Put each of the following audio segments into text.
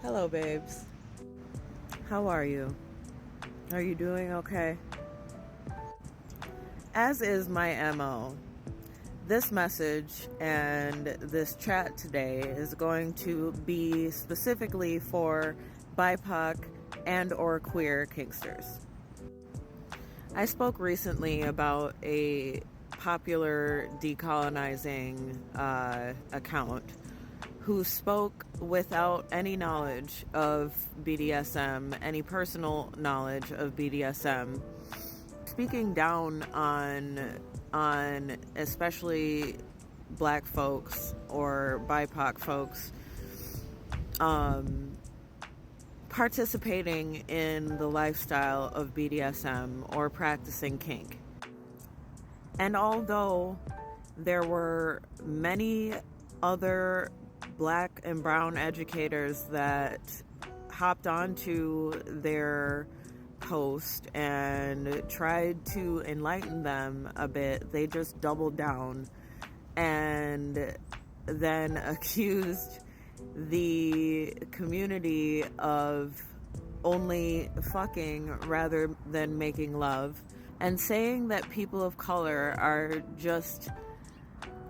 Hello, babes. How are you? Are you doing okay? As is my MO, this message and this chat today is going to be specifically for BIPOC and or queer kinksters. I spoke recently about a popular decolonizing account who spoke without any knowledge of BDSM, any personal knowledge of BDSM, speaking down on especially black folks or BIPOC folks participating in the lifestyle of BDSM or practicing kink. And although there were many other black and brown educators that hopped onto their post and tried to enlighten them a bit, they just doubled down and then accused the community of only fucking rather than making love, and saying that people of color are just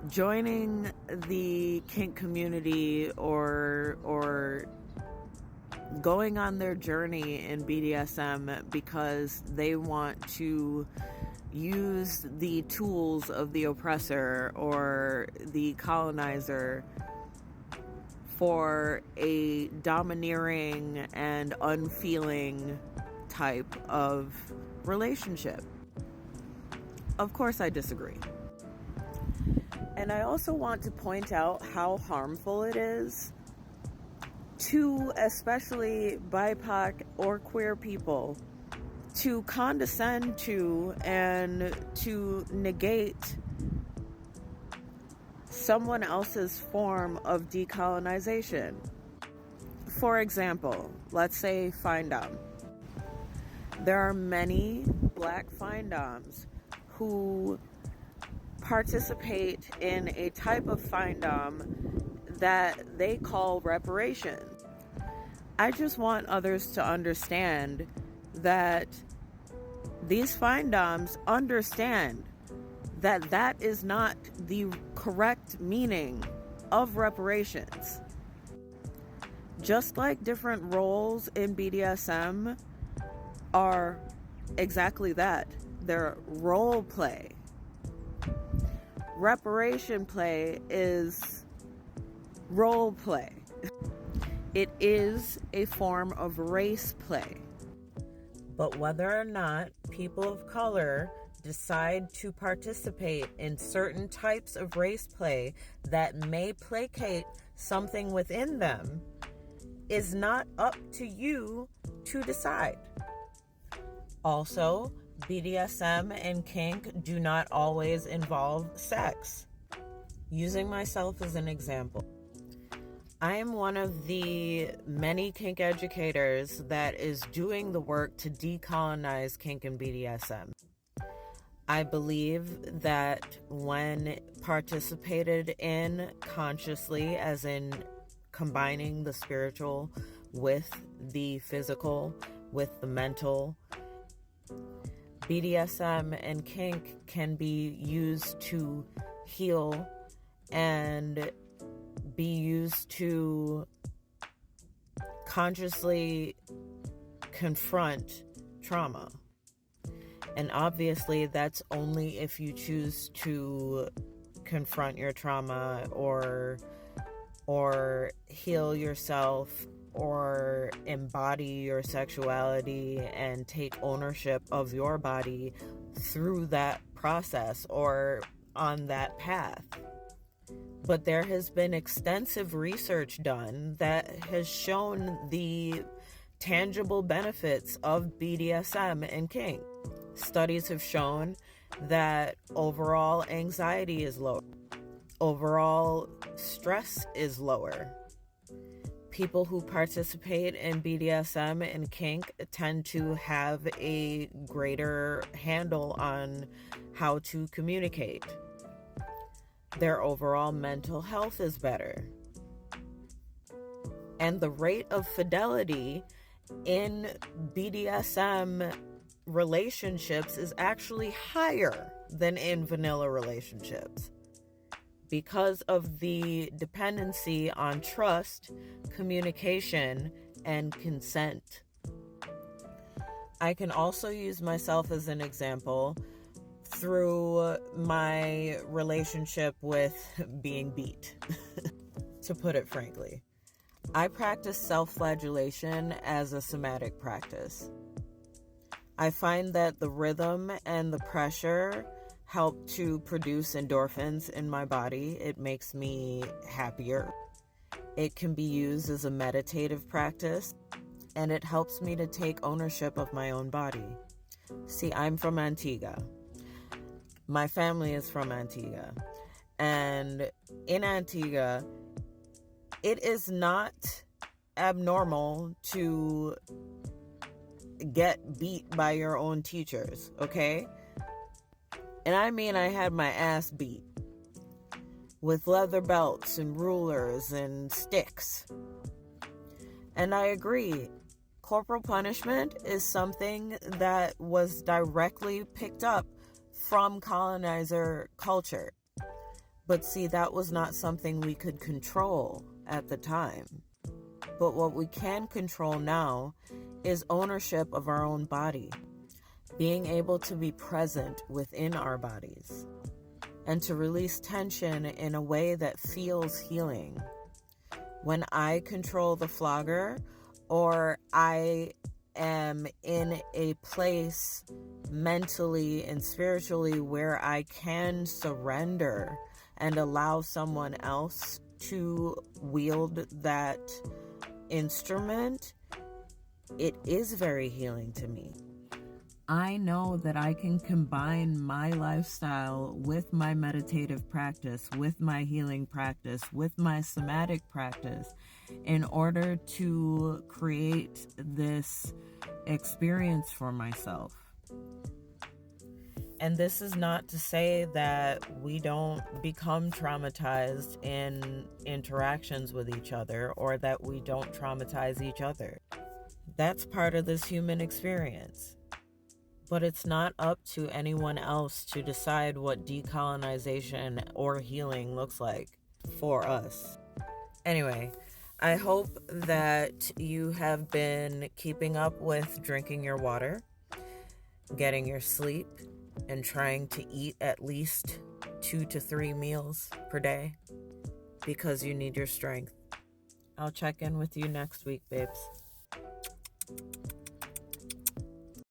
joining the kink community or going on their journey in BDSM because they want to use the tools of the oppressor or the colonizer for a domineering and unfeeling type of relationship. Of course, I disagree. And I also want to point out how harmful it is to especially BIPOC or queer people to condescend to and to negate someone else's form of decolonization. For example, let's say fine dom. There are many black fine doms who participate in a type of fine dom that they call reparations. I just want others to understand that these fine doms understand that that is not the correct meaning of reparations. Just like different roles in BDSM are exactly that, they're role play. Reparation play is role play. It is a form of race play. But whether or not people of color decide to participate in certain types of race play that may placate something within them is not up to you to decide. Also, BDSM and kink do not always involve sex. Using myself as an example, I am one of the many kink educators that is doing the work to decolonize kink and BDSM. I believe that when participated in consciously, as in combining the spiritual with the physical, with the mental, BDSM and kink can be used to heal and be used to consciously confront trauma. And obviously that's only if you choose to confront your trauma or heal yourself or embody your sexuality and take ownership of your body through that process or on that path. But there has been extensive research done that has shown the tangible benefits of BDSM and kink. Studies have shown that overall anxiety is lower. Overall stress is lower. People who participate in BDSM and kink tend to have a greater handle on how to communicate. Their overall mental health is better. And the rate of fidelity in BDSM relationships is actually higher than in vanilla relationships because of the dependency on trust, communication, and consent. I can also use myself as an example through my relationship with being beat, to put it frankly. I practice self-flagellation as a somatic practice. I find that the rhythm and the pressure help to produce endorphins in my body. It makes me happier. It can be used as a meditative practice, and it helps me to take ownership of my own body. See, I'm from Antigua. My family is from Antigua. And in Antigua, it is not abnormal to get beat by your own teachers, okay? And I mean, I had my ass beat with leather belts and rulers and sticks. And I agree, corporal punishment is something that was directly picked up from colonizer culture. But see, that was not something we could control at the time. But what we can control now is ownership of our own body, being able to be present within our bodies, and to release tension in a way that feels healing. When I control the flogger, or I am in a place mentally and spiritually where I can surrender and allow someone else to wield that instrument, it is very healing to me. I know that I can combine my lifestyle with my meditative practice, with my healing practice, with my somatic practice in order to create this experience for myself. And this is not to say that we don't become traumatized in interactions with each other, or that we don't traumatize each other. That's part of this human experience. But it's not up to anyone else to decide what decolonization or healing looks like for us. Anyway, I hope that you have been keeping up with drinking your water, getting your sleep, and trying to eat at least 2 to 3 meals per day because you need your strength. I'll check in with you next week, babes.